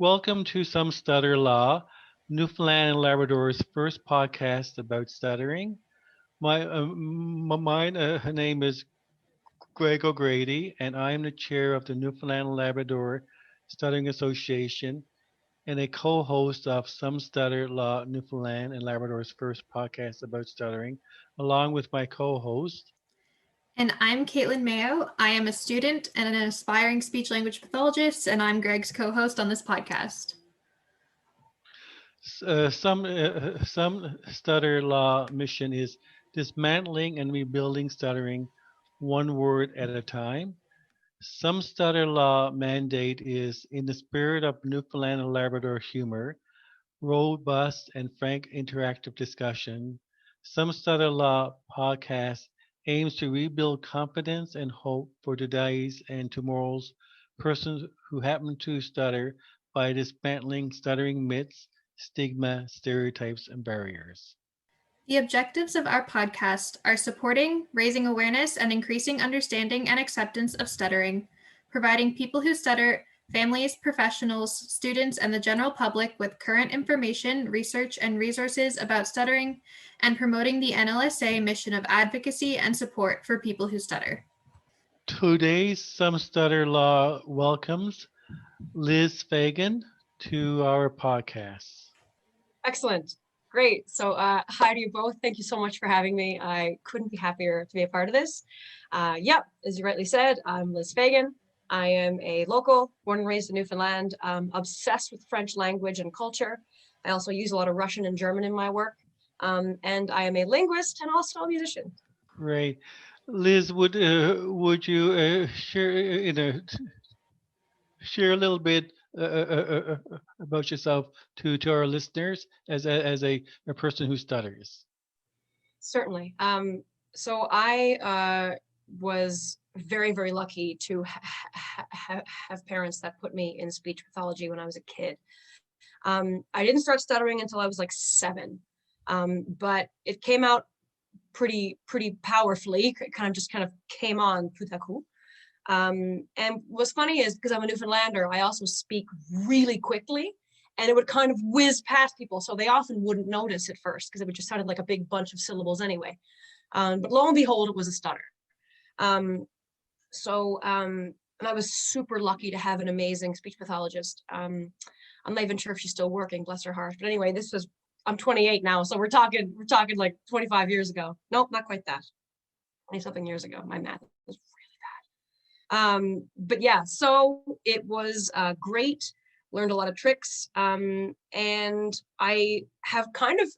Welcome to Some Stutter Law, Newfoundland and Labrador's first podcast about stuttering. My name is Greg O'Grady, and I am the chair of the Newfoundland and Labrador Stuttering Association and a co-host of Some Stutter Law, Newfoundland and Labrador's first podcast about stuttering, along with my co-host. And I'm Katelyn Mayo. I am a student and an aspiring speech language pathologist, and I'm Greg's co-host on this podcast. Some stutter law mission is dismantling and rebuilding stuttering one word at a time. Some stutter law mandate is in the spirit of Newfoundland and Labrador humor, robust and frank interactive discussion. Some stutter law podcast aims to rebuild confidence and hope for today's and tomorrow's persons who happen to stutter by dismantling stuttering myths, stigma, stereotypes, and barriers. The objectives of our podcast are supporting, raising awareness, and increasing understanding and acceptance of stuttering, providing people who stutter, families, professionals, students, and the general public with current information, research, and resources about stuttering, and promoting the NLSA mission of advocacy and support for people who stutter. Today's Some Stutter Law welcomes Liz Fagan to our podcast. Excellent. Great. So hi to you both. Thank you so much for having me. I couldn't be happier to be a part of this. Yep, as you rightly said, I'm Liz Fagan. I am a local, born and raised in Newfoundland, obsessed with French language and culture. I also use a lot of Russian and German in my work. And I am a linguist and also a musician. Great. Liz, would you share a little bit about yourself to our listeners as a person who stutters? Certainly. So I was very, very lucky to have parents that put me in speech pathology when I was a kid. I didn't start stuttering until I was like 7, but it came out pretty powerfully. It kind of came on tout à coup. And what's funny is because I'm a Newfoundlander, I also speak really quickly, and it would kind of whiz past people, so they often wouldn't notice at first because it would just sounded like a big bunch of syllables anyway. But lo and behold, it was a stutter. And I was super lucky to have an amazing speech pathologist. I'm not even sure if she's still working, bless her heart. But anyway, I'm 28 now, so we're talking like 25 years ago. Nope, not quite that. 20 something years ago. My math was really bad. But yeah, so it was great. Learned a lot of tricks, and I have kind of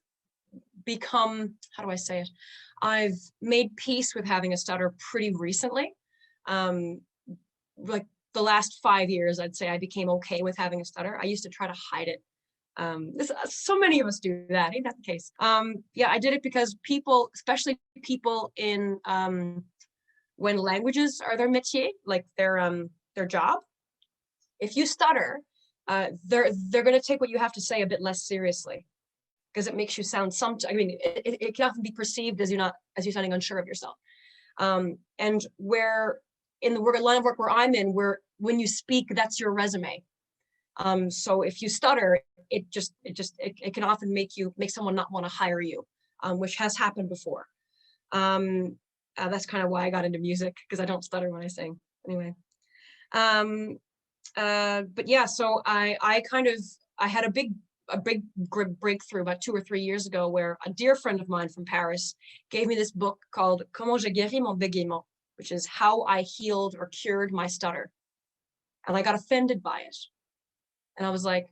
become, how do I say it? I've made peace with having a stutter pretty recently. Like the last 5 years, I'd say I became okay with having a stutter. I used to try to hide it. So many of us do that. Ain't that the case? Yeah, I did it because people, especially people in when languages are their métier, like their job, if you stutter, they're going to take what you have to say a bit less seriously because it makes you sound it can often be perceived as you're sounding unsure of yourself. And where in the line of work where I'm in, when you speak, that's your resume. So if you stutter, it can often make someone not want to hire you, which has happened before. That's kind of why I got into music, because I don't stutter when I sing anyway. But yeah, so I had a big breakthrough about 2 or 3 years ago, where a dear friend of mine from Paris gave me this book called Comment j'ai guéri mon bégaiement, which is how I healed or cured my stutter. And I got offended by it. And I was like,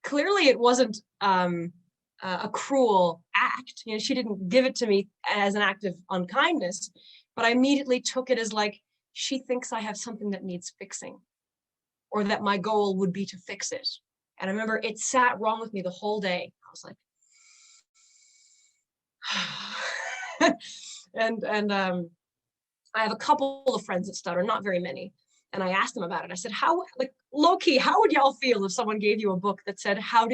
clearly it wasn't a cruel act. You know, she didn't give it to me as an act of unkindness, but I immediately took it as like, she thinks I have something that needs fixing, or that my goal would be to fix it. And I remember it sat wrong with me the whole day. I was like, and I have a couple of friends that stutter, not very many. And I asked them about it. I said, low-key, how would y'all feel if someone gave you a book that said how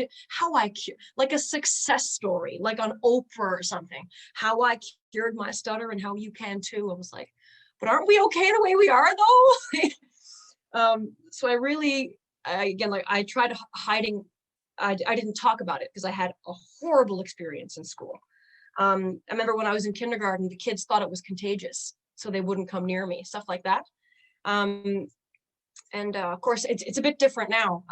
I cured, like a success story, like on Oprah or something, how I cured my stutter and how you can too? I was like, but aren't we okay the way we are though? So I really again, like I tried hiding. I didn't talk about it because I had a horrible experience in school. I remember when I was in kindergarten, the kids thought it was contagious, so they wouldn't come near me, stuff like that. And of course, it's a bit different now,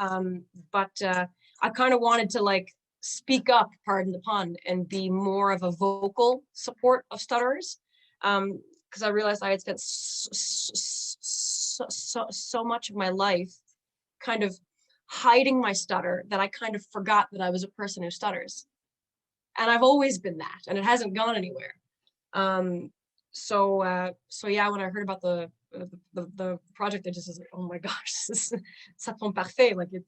but I kind of wanted to like speak up, pardon the pun, and be more of a vocal support of stutterers, because I realized I had spent so much of my life kind of hiding my stutter that I kind of forgot that I was a person who stutters. And I've always been that, and it hasn't gone anywhere. So yeah, when I heard about the project, I just was like, oh my gosh, this is ça tombe parfait. Like it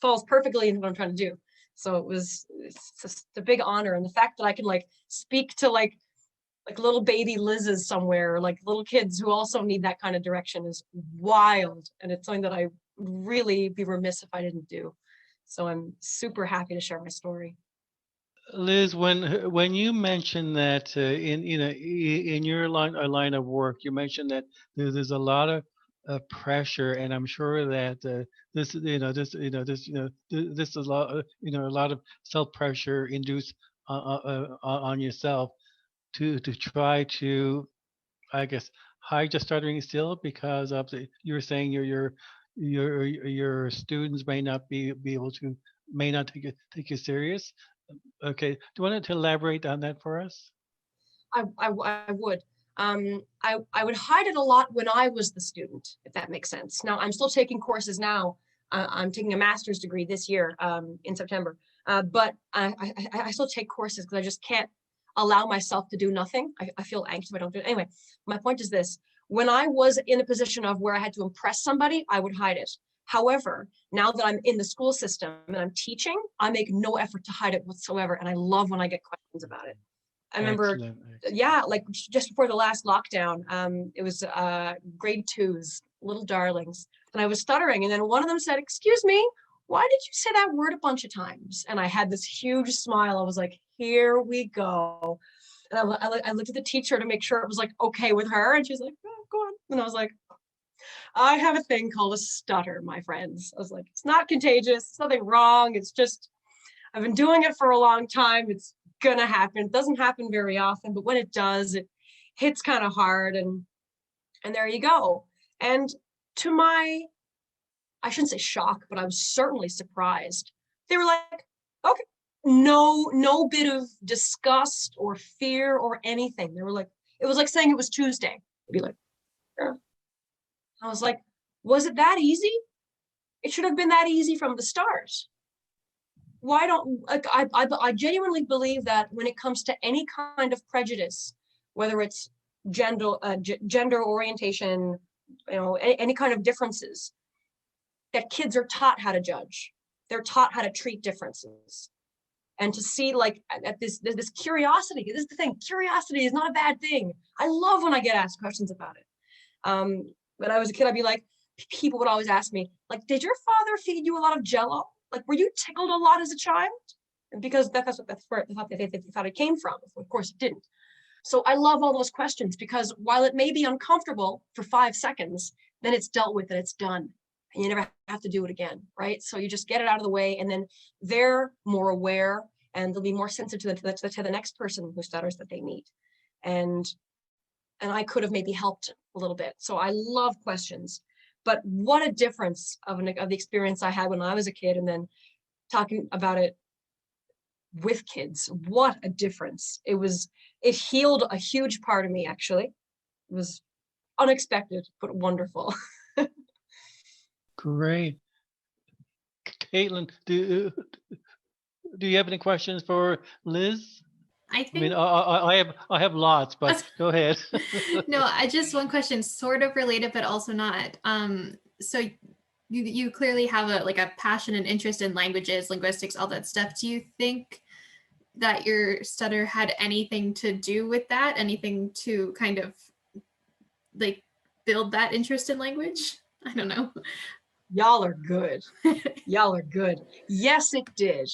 falls perfectly into what I'm trying to do. So it's just a big honor, and the fact that I can like speak to like little baby Liz's somewhere, or like little kids who also need that kind of direction is wild, and it's something that I really be remiss if I didn't do. So I'm super happy to share my story. Liz, when you mentioned that in your line of work, you mentioned that there's a lot of pressure, and I'm sure that this is a lot a lot of self pressure induced on yourself to try to, I guess, hide your stuttering still because of you were saying your students may not be able to, may not take you serious. Okay. Do you want to elaborate on that for us? I would. I would hide it a lot when I was the student, if that makes sense. Now I'm still taking courses now. I'm taking a master's degree this year in September, but I still take courses because I just can't allow myself to do nothing. I feel anxious if I don't do it. Anyway, my point is this. When I was in a position of where I had to impress somebody, I would hide it. However, now that I'm in the school system and I'm teaching, I make no effort to hide it whatsoever. And I love when I get questions about it. I remember, Excellent. yeah, like just before the last lockdown, it was grade 2s, little darlings, and I was stuttering. And then one of them said, excuse me, why did you say that word a bunch of times? And I had this huge smile. I was like, here we go. And I looked at the teacher to make sure it was like okay with her. And she's like, oh, go on. And I was like, I have a thing called a stutter, my friends. I was like, it's not contagious. It's nothing wrong. It's just, I've been doing it for a long time. It's gonna happen. It doesn't happen very often, but when it does, it hits kind of hard. And there you go. And to my, I shouldn't say shock, but I was certainly surprised. They were like, okay, no bit of disgust or fear or anything. They were like, it was like saying it was Tuesday. I'd be like, yeah. I was like, was it that easy? It should have been that easy from the start. Why don't, like, I genuinely believe that when it comes to any kind of prejudice, whether it's gender orientation, any kind of differences, that kids are taught how to judge. They're taught how to treat differences. And to see like at this curiosity, this is the thing, curiosity is not a bad thing. I love when I get asked questions about it. When I was a kid, I'd be like, people would always ask me, like, did your father feed you a lot of Jello? Like, were you tickled a lot as a child? And because that's where they thought it came from. Of course it didn't. So I love all those questions because while it may be uncomfortable for 5 seconds, then it's dealt with and it's done. And you never have to do it again, right? So you just get it out of the way, and then they're more aware and they'll be more sensitive to the next person who stutters that they meet. And I could have maybe helped a little bit. So I love questions, but what a difference of the experience I had when I was a kid and then talking about it with kids. What a difference. It healed a huge part of me, actually. It was unexpected, but wonderful. Great. Katelyn, do you have any questions for Liz? I I mean, think I have lots, but go ahead. no, I just one question, sort of related, but also not. So you clearly have a passion and interest in languages, linguistics, all that stuff. Do you think that your stutter had anything to do with that? Anything to kind of like build that interest in language? I don't know. Y'all are good. Y'all are good. Yes, it did.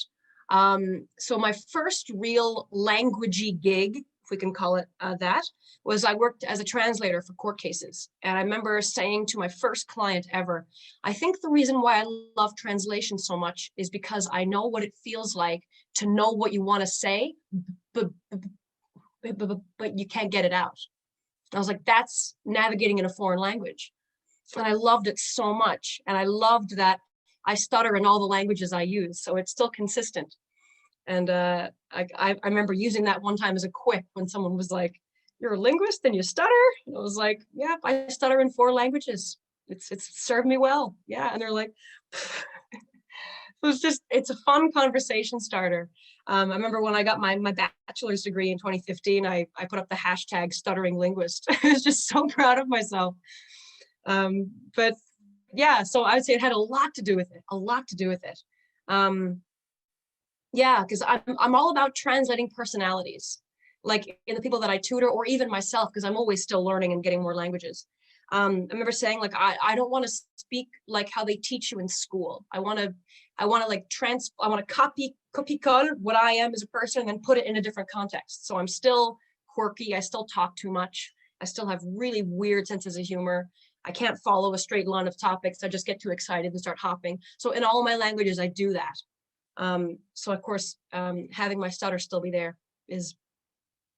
So my first real languagey gig, if we can call it that, was I worked as a translator for court cases. And I remember saying to my first client ever, I think the reason why I love translation so much is because I know what it feels like to know what you want to say, but you can't get it out. I was like, that's navigating in a foreign language. And I loved it so much. And I loved that I stutter in all the languages I use. So it's still consistent. And I remember using that one time as a quip when someone was like, you're a linguist and you stutter? And I was like, yeah, I stutter in 4 languages. It's served me well. Yeah. And they're like, it's a fun conversation starter. I remember when I got my bachelor's degree in 2015, I put up the hashtag stuttering linguist. I was just so proud of myself. But yeah, so I would say it had a lot to do with it. Yeah, because I'm all about translating personalities, like in the people that I tutor, or even myself, because I'm always still learning and getting more languages. I remember saying, like, I don't want to speak like how they teach you in school. I want to copy colle what I am as a person and then put it in a different context. So I'm still quirky. I still talk too much. I still have really weird senses of humor. I can't follow a straight line of topics. I just get too excited and start hopping. So in all my languages, I do that. So of course, having my stutter still be there is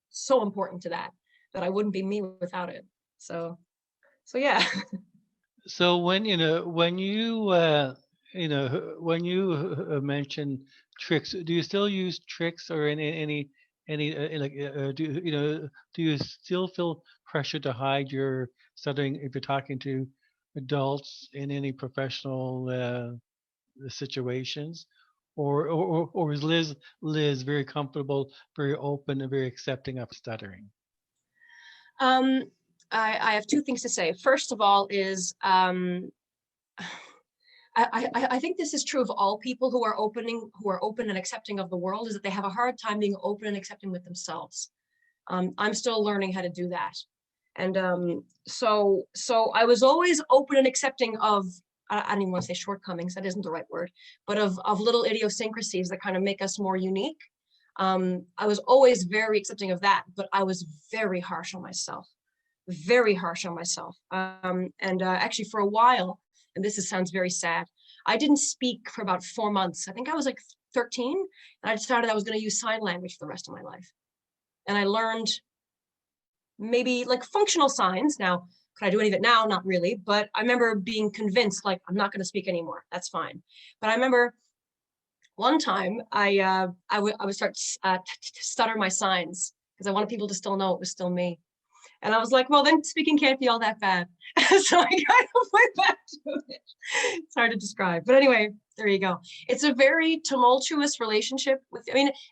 so important to that I wouldn't be me without it. So yeah. So when mention tricks, do you still use tricks or do you still feel pressure to hide your stuttering if you're talking to adults in any professional situations, or is Liz very comfortable, very open, and very accepting of stuttering? I have 2 things to say. First of all is I think this is true of all people who are open and accepting of the world, is that they have a hard time being open and accepting with themselves. I'm still learning how to do that. And so I was always open and accepting of, I don't even want to say shortcomings, that isn't the right word, but of little idiosyncrasies that kind of make us more unique. I was always very accepting of that, but I was very harsh on myself. Actually for a while, and sounds very sad, I didn't speak for about 4 months. I think I was like 13, and I decided I was going to use sign language for the rest of my life. And I learned maybe like functional signs. Now, could I do any of it now? Not really, but I remember being convinced, like, I'm not going to speak anymore. That's fine. But I remember one time I would start to stutter my signs because I wanted people to still know it was still me. And I was like, well, then speaking can't be all that bad. So I kind of went back to it. It's hard to describe. But anyway, there you go. It's a very tumultuous relationship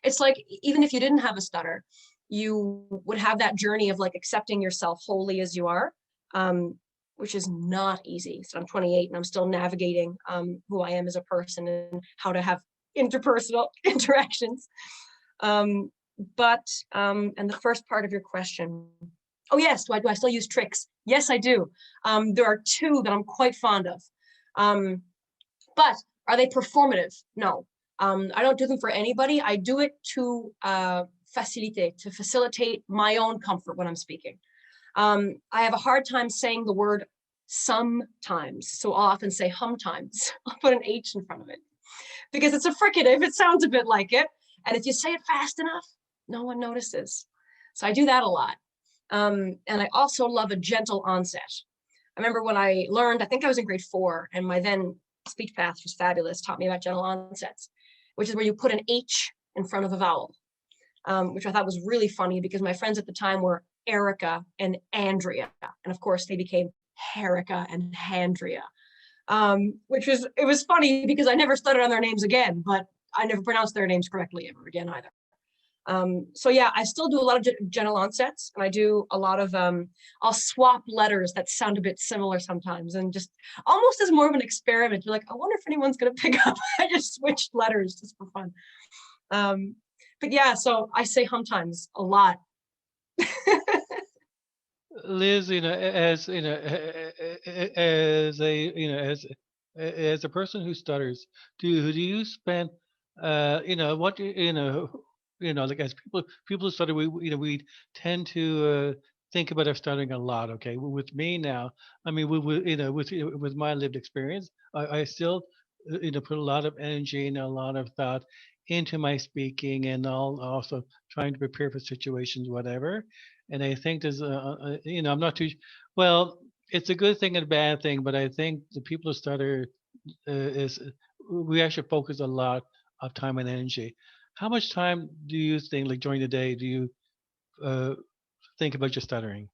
it's like, even if you didn't have a stutter, you would have that journey of like accepting yourself wholly as you are, which is not easy. So I'm 28 and I'm still navigating who I am as a person and how to have interpersonal interactions. And the first part of your question, oh yes, do I still use tricks? Yes, I do. There are 2 that I'm quite fond of. But are they performative? No. I don't do them for anybody. I do it to facilitate my own comfort when I'm speaking. I have a hard time saying the word sometimes. So I'll often say humtimes. I'll put an H in front of it because it's a fricative. It sounds a bit like it. And if you say it fast enough, no one notices. So I do that a lot. And I also love a gentle onset. I remember when I learned, I think I was in grade 4, and my then speech path was fabulous, taught me about gentle onsets, which is where you put an H in front of a vowel, which I thought was really funny because my friends at the time were Erica and Andrea. And of course they became Herica and Handria, it was funny because I never stuttered on their names again, but I never pronounced their names correctly ever again either. So yeah, I still do a lot of gentle onsets, and I do a lot of, I'll swap letters that sound a bit similar sometimes, and just almost as more of an experiment. You're like, I wonder if anyone's going to pick up. I just switched letters just for fun. But yeah, so I say sometimes a lot. Liz, as as a person who stutters, do you spend what like as people who stutter, we tend to think about our stuttering a lot. Okay, with me now, I mean, with my lived experience, I still put a lot of energy and a lot of thought into my speaking, and all also trying to prepare for situations, whatever. And I think there's I'm not too well. It's a good thing and a bad thing, but I think the people who stutter is we actually focus a lot of time and energy. How much time do you think, like during the day, do you uh, think about your stuttering?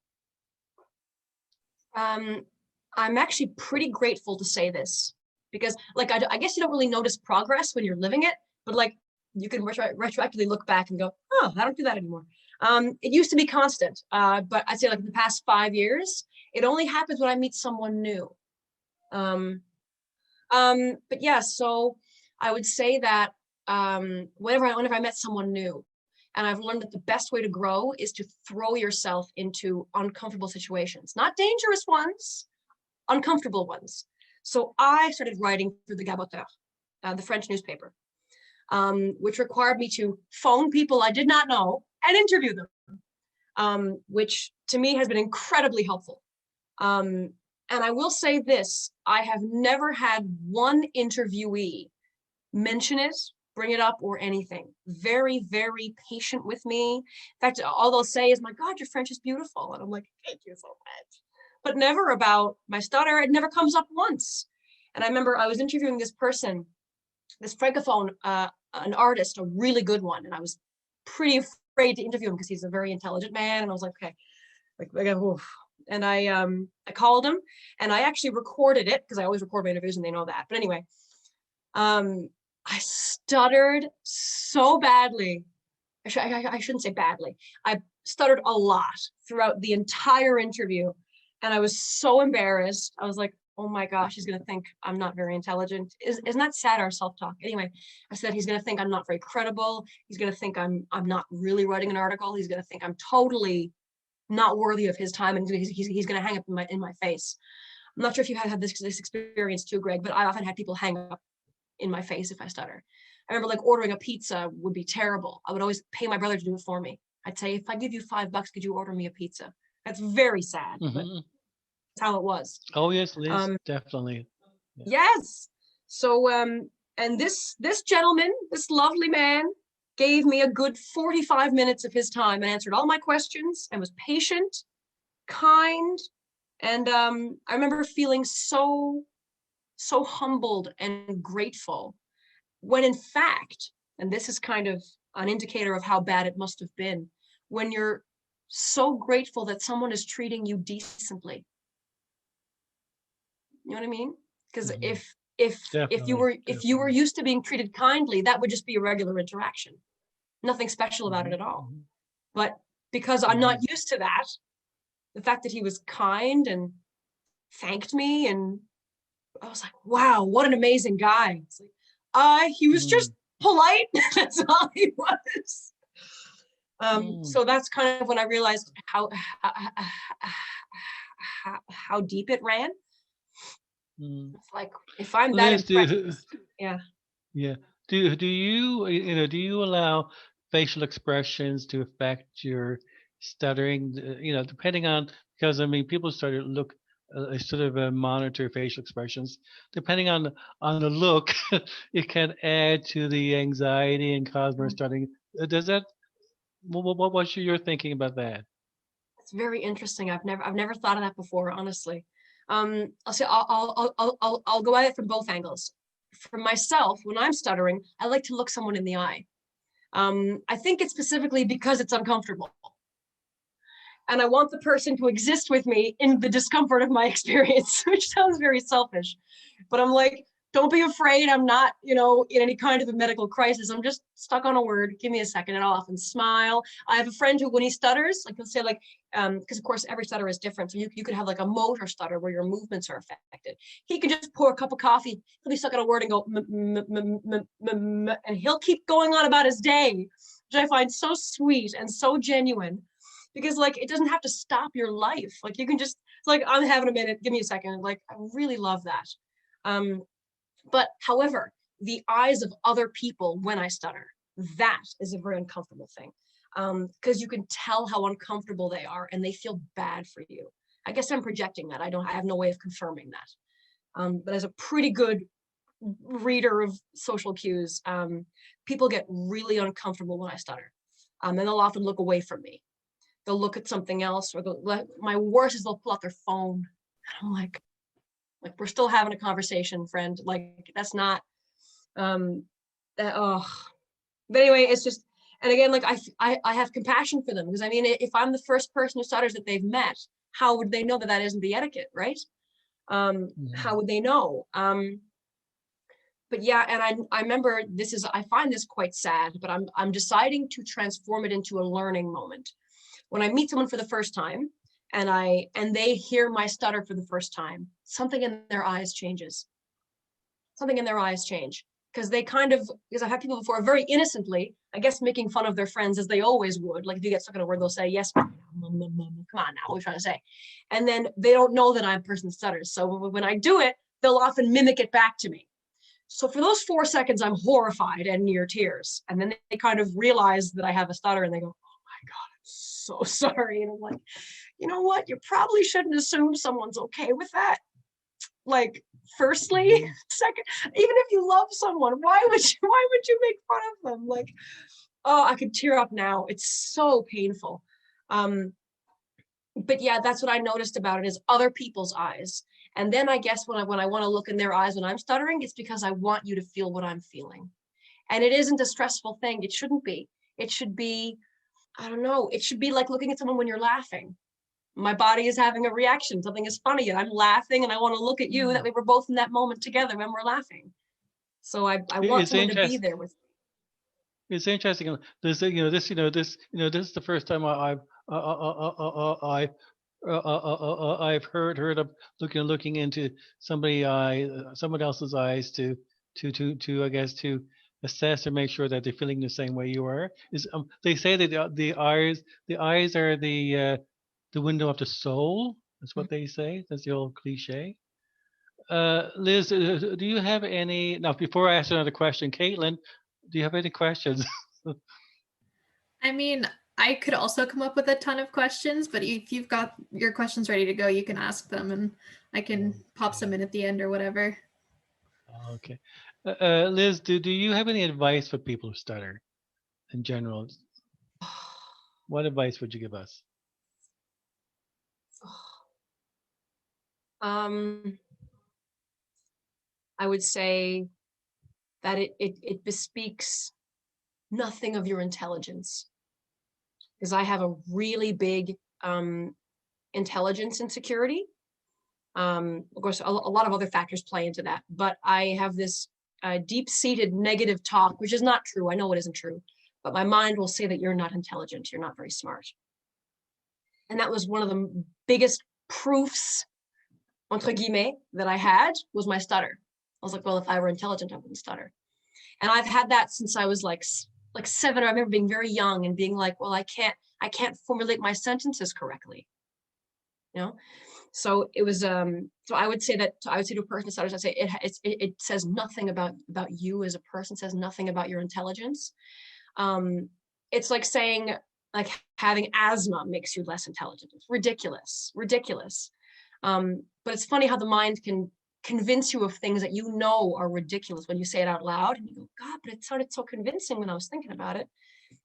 Um, I'm actually pretty grateful to say this because, like, I guess you don't really notice progress when you're living it, but like you can retroactively look back and go, oh, I don't do that anymore. It used to be constant, but I'd say like the past 5 years, it only happens when I meet someone new. But yeah, so I would say that whenever I met someone new, and I've learned that the best way to grow is to throw yourself into uncomfortable situations, not dangerous ones, uncomfortable ones. So I started writing for the Gaboteur, the French newspaper, which required me to phone people I did not know and interview them, which to me has been incredibly helpful. And I will say this, I have never had one interviewee mention it, bring it up or anything. Very, very patient with me. In fact, all they'll say is, my God, your French is beautiful. And I'm like, thank you so much. But never about my stutter. It never comes up once. And I remember I was interviewing this person, this francophone, an artist, a really good one. And I was pretty afraid to interview him because he's a very intelligent man. And I was like, okay, oof. And I called him and I actually recorded it because I always record my interviews and they know that. But anyway, I stuttered so badly. I shouldn't say badly. I stuttered a lot throughout the entire interview. And I was so embarrassed. I was like, oh my gosh, he's going to think I'm not very intelligent. Isn't that sad, our self-talk? Anyway, I said, he's going to think I'm not very credible. He's going to think I'm not really writing an article. He's going to think I'm totally not worthy of his time. And he's going to hang up in my face. I'm not sure if you have had this experience too, Greg, but I often had people hang up in my face if I stutter. I remember like ordering a pizza would be terrible. I would always pay my brother to do it for me. I'd say, if I give you $5, could you order me a pizza? That's very sad, but that's how it was. Oh yes, Liz, definitely. Yeah. Yes. So and this gentleman, this lovely man, gave me a good 45 minutes of his time and answered all my questions and was patient, kind, and I remember feeling so humbled and grateful when in fact, and this is kind of an indicator of how bad it must have been, when you're so grateful that someone is treating you decently. You know what I mean? Because if you were used to being treated kindly, that would just be a regular interaction. Nothing special about it at all. But because I'm not used to that, the fact that he was kind and thanked me, and I was like, wow, what an amazing guy. It's like, he was just polite. That's all he was. So that's kind of when I realized how deep it ran. It's like, if I'm that impressed, yeah. Do you do you allow facial expressions to affect your stuttering? Depending on, because I mean, people start to look sort of monitor facial expressions. Depending on the look, it can add to the anxiety and cause more stuttering. Does that? What's your thinking about that? It's very interesting. I've never thought of that before, honestly. I'll go at it from both angles. For myself, when I'm stuttering, I like to look someone in the eye. I think it's specifically because it's uncomfortable. And I want the person to exist with me in the discomfort of my experience, which sounds very selfish. But I'm like, don't be afraid. I'm not, in any kind of a medical crisis. I'm just stuck on a word. Give me a second. And I'll often smile. I have a friend who, when he stutters, like he'll say because of course every stutter is different. So you could have like a motor stutter where your movements are affected. He can just pour a cup of coffee. He'll be stuck on a word and go, and he'll keep going on about his day, which I find so sweet and so genuine. Because like, it doesn't have to stop your life. Like you can just, it's like, I'm having a minute, give me a second. Like, I really love that. But however, the eyes of other people when I stutter, that is a very uncomfortable thing. Because you can tell how uncomfortable they are and they feel bad for you. I guess I'm projecting that. I have no way of confirming that. But as a pretty good reader of social cues, people get really uncomfortable when I stutter. And they'll often look away from me. They'll look at something else, or my worst is they'll pull out their phone. I'm like we're still having a conversation, friend. Like that's not, but anyway, it's just, and again, like I have compassion for them, because I mean, if I'm the first person who stutters that they've met, how would they know that that isn't the etiquette, right? How would they know? But yeah, and I remember I find this quite sad, but I'm deciding to transform it into a learning moment. When I meet someone for the first time and they hear my stutter for the first time, something in their eyes changes. Something in their eyes change. Because because I've had people before very innocently, I guess, making fun of their friends, as they always would. Like if you get stuck in a word, they'll say, yes, come on now, what are you trying to say? And then they don't know that I'm a person that stutters. So when I do it, they'll often mimic it back to me. So for those 4 seconds, I'm horrified and near tears. And then they kind of realize that I have a stutter and they go, oh my God, I'm so sorry. And I'm like, you know what? You probably shouldn't assume someone's okay with that. Like, firstly, second, even if you love someone, why would you make fun of them? Like, oh, I could tear up now. It's so painful. But yeah, that's what I noticed about it, is other people's eyes. And then I guess when I want to look in their eyes when I'm stuttering, it's because I want you to feel what I'm feeling. And it isn't a stressful thing. It shouldn't be. It should be, I don't know, it should be like looking at someone when you're laughing. My body is having a reaction. Something is funny and I'm laughing and I want to look at you. That way we're both in that moment together when we're laughing. So I want someone to be there with me. It's interesting. This is the first time I've heard of looking into someone else's eyes to I guess to assess or make sure that they're feeling the same way you are. They say that the eyes are the window of the soul. That's what they say. That's the old cliche. Liz, do you have any? Now, before I ask another question, Katelyn, do you have any questions? I mean, I could also come up with a ton of questions, but if you've got your questions ready to go, you can ask them and I can pop some in at the end or whatever. Okay. Liz, do you have any advice for people who stutter in general? What advice would you give us? I would say that it bespeaks nothing of your intelligence, because I have a really big intelligence insecurity. Of course, a lot of other factors play into that, but I have this deep-seated negative talk, which is not true. I know it isn't true, but my mind will say that you're not intelligent, you're not very smart. And that was one of the biggest proofs, entre guillemets, that I had, was my stutter. I was like, well, if I were intelligent, I wouldn't stutter. And I've had that since I was like 7. I remember being very young and being like, well, I can't formulate my sentences correctly. You know? So it was, so I would say to a person who stutters, I'd say it says nothing about you as a person, says nothing about your intelligence. It's like saying, like, having asthma makes you less intelligent. It's ridiculous. But it's funny how the mind can convince you of things that you know are ridiculous when you say it out loud, and you go, God, but it sounded so convincing when I was thinking about it.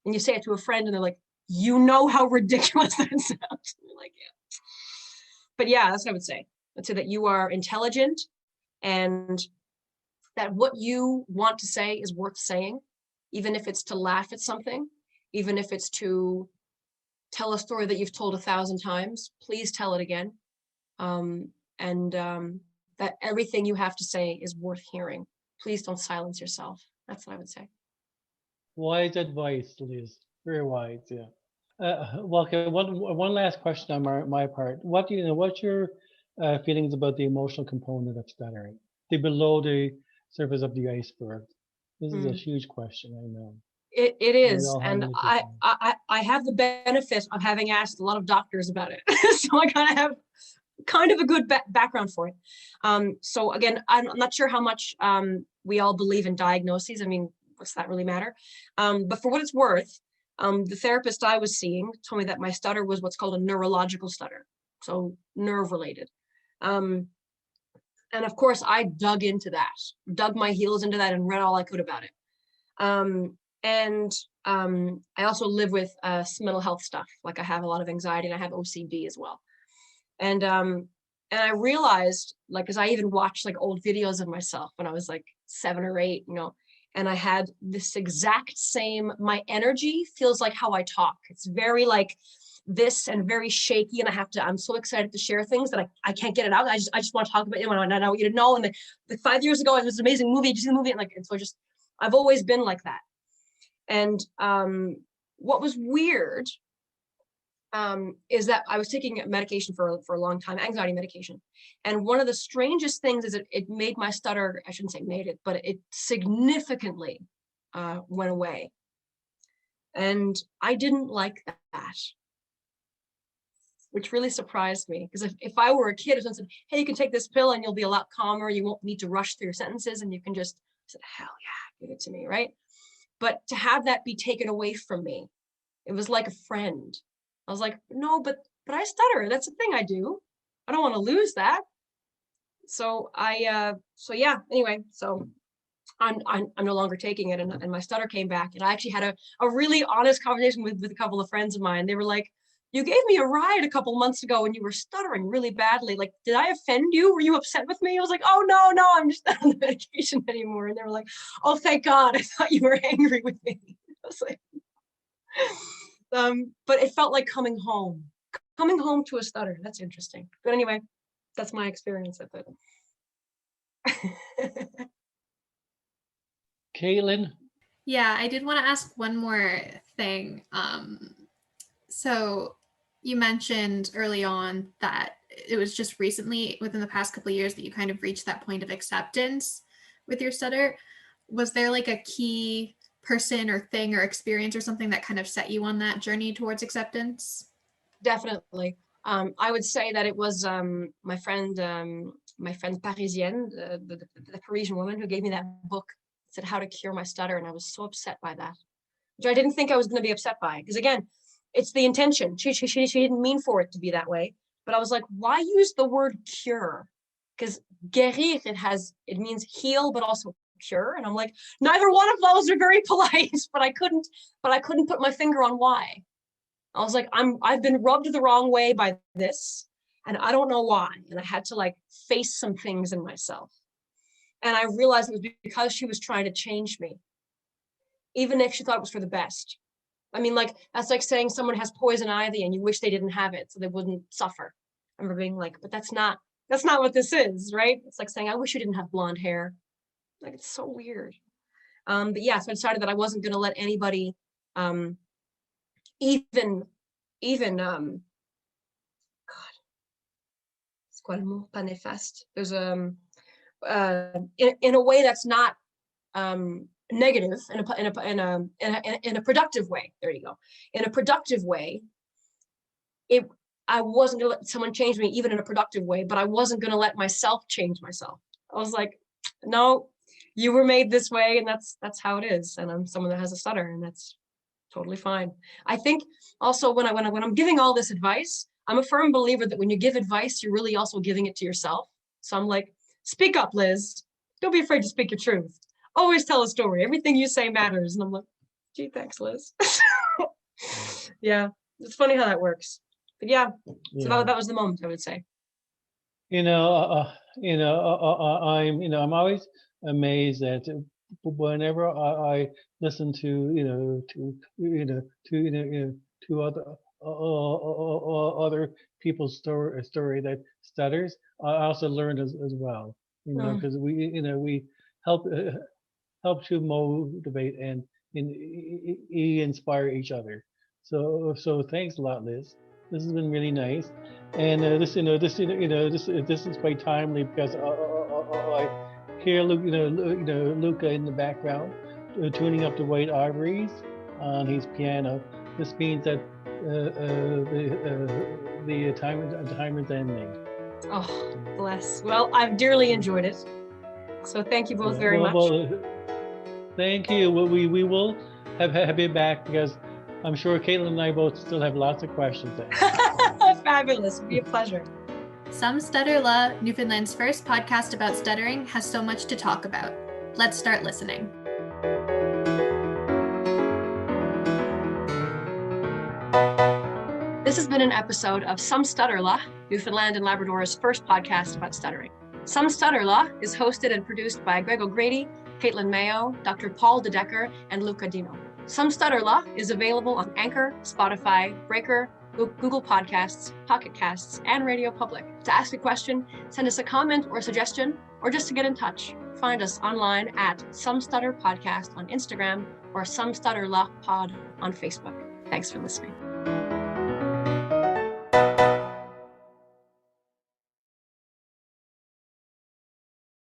And you say it to a friend and they're like, you know how ridiculous that sounds. And you're like, yeah. But yeah, that's what I would say. I'd say that you are intelligent and that what you want to say is worth saying, even if it's to laugh at something, even if it's to tell a story that you've told 1,000 times, please tell it again. That everything you have to say is worth hearing. Please don't silence yourself. That's what I would say. Wise advice, Liz. Very wise, yeah. Well, okay. One last question on my part. What's your feelings about the emotional component of stuttering? The below the surface of the iceberg. This is a huge question, I know. It is, and I have the benefit of having asked a lot of doctors about it, so I kind of a good background for it. So again, I'm not sure how much we all believe in diagnoses. I mean, what's that really matter? But for what it's worth, the therapist I was seeing told me that my stutter was what's called a neurological stutter, so nerve related. And of course, I dug my heels into that and read all I could about it. I also live with mental health stuff. Like I have a lot of anxiety and I have OCD as well. And I realized, like, as I even watched like old videos of myself when I was like 7 or 8, you know, and I had this exact same, my energy feels like how I talk. It's very like this and very shaky. And I'm so excited to share things that I can't get it out. I just want to talk about it and I want you to know. And the 5 years ago, it was an amazing movie. Did you see the movie? And so I've always been like that. And what was weird is that I was taking medication for a long time, anxiety medication. And one of the strangest things is it made my stutter, I shouldn't say made it, but it significantly went away. And I didn't like that, which really surprised me. Because if I were a kid, if someone said, hey, you can take this pill and you'll be a lot calmer, you won't need to rush through your sentences and you can just, I said, hell yeah, give it to me, right? But to have that be taken away from me, it was like a friend. I was like, no, but I stutter. That's the thing I do. I don't want to lose that. So yeah, anyway, so I'm no longer taking it and my stutter came back. And I actually had a really honest conversation with a couple of friends of mine. They were like, you gave me a ride a couple months ago when you were stuttering really badly. Like, did I offend you? Were you upset with me? I was like, oh, no, I'm just not on the medication anymore. And they were like, oh, thank God. I thought you were angry with me. I was like, but it felt like coming home to a stutter. That's interesting. But anyway, that's my experience with it. Katelyn? Yeah, I did want to ask one more thing. So you mentioned early on that it was just recently, within the past couple of years, that you kind of reached that point of acceptance with your stutter. Was there like a key person or thing or experience or something that kind of set you on that journey towards acceptance? Definitely. I would say that it was my friend Parisienne, the Parisian woman who gave me that book, said how to cure my stutter. And I was so upset by that, which I didn't think I was going to be upset by. Because again, it's the intention. She didn't mean for it to be that way. But I was like, why use the word cure? Because guérir, it means heal, but also cure. And I'm like, neither one of those are very polite, but I couldn't put my finger on why. I was like, I've been rubbed the wrong way by this, and I don't know why. And I had to like face some things in myself. And I realized it was because she was trying to change me, even if she thought it was for the best. I mean, like, that's like saying someone has poison ivy and you wish they didn't have it so they wouldn't suffer. I remember being like, but that's not what this is, right? It's like saying, I wish you didn't have blonde hair. Like, it's so weird. But yeah, so I decided that I wasn't going to let anybody, even God, it's quoi le mot, pas néfaste. There's in a way that's not negative, in a productive way. There you go. In a productive way, I wasn't gonna let someone change me, even in a productive way, but I wasn't gonna let myself change myself. I was like, no, you were made this way, and that's how it is. And I'm someone that has a stutter, and that's totally fine. I think also when I'm giving all this advice, I'm a firm believer that when you give advice, you're really also giving it to yourself. So I'm like, speak up, Liz. Don't be afraid to speak your truth. Always tell a story. Everything you say matters. And I'm like, gee, thanks, Liz. Yeah, it's funny how that works. But yeah, so that was the moment, I would say. I'm always amazed that whenever I listen to other people's story that stutters, I also learn as well. Because we help to motivate and inspire each other. So thanks a lot, Liz. This has been really nice, and this is quite timely because I hear Luca in the background tuning up the white ivories on his piano. This means that the time is ending. Oh, bless. Well, I've dearly enjoyed it. So thank you both very much. Thank you. We will have you back because I'm sure Katelyn and I both still have lots of questions. Fabulous. It'd be a pleasure. Some Stutter La, Newfoundland's first podcast about stuttering, has so much to talk about. Let's start listening. This has been an episode of Some Stutter La, Newfoundland and Labrador's first podcast about stuttering. Some Stutter La is hosted and produced by Greg O'Grady, Katelyn Mayo, Dr. Paul DeDecker, and Luca Dinu. Some Stutter La is available on Anchor, Spotify, Breaker, Google Podcasts, Pocket Casts, and Radio Public. To ask a question, send us a comment or suggestion, or just to get in touch, find us online at Some Stutter Podcast on Instagram or Some Stutter La Pod on Facebook. Thanks for listening.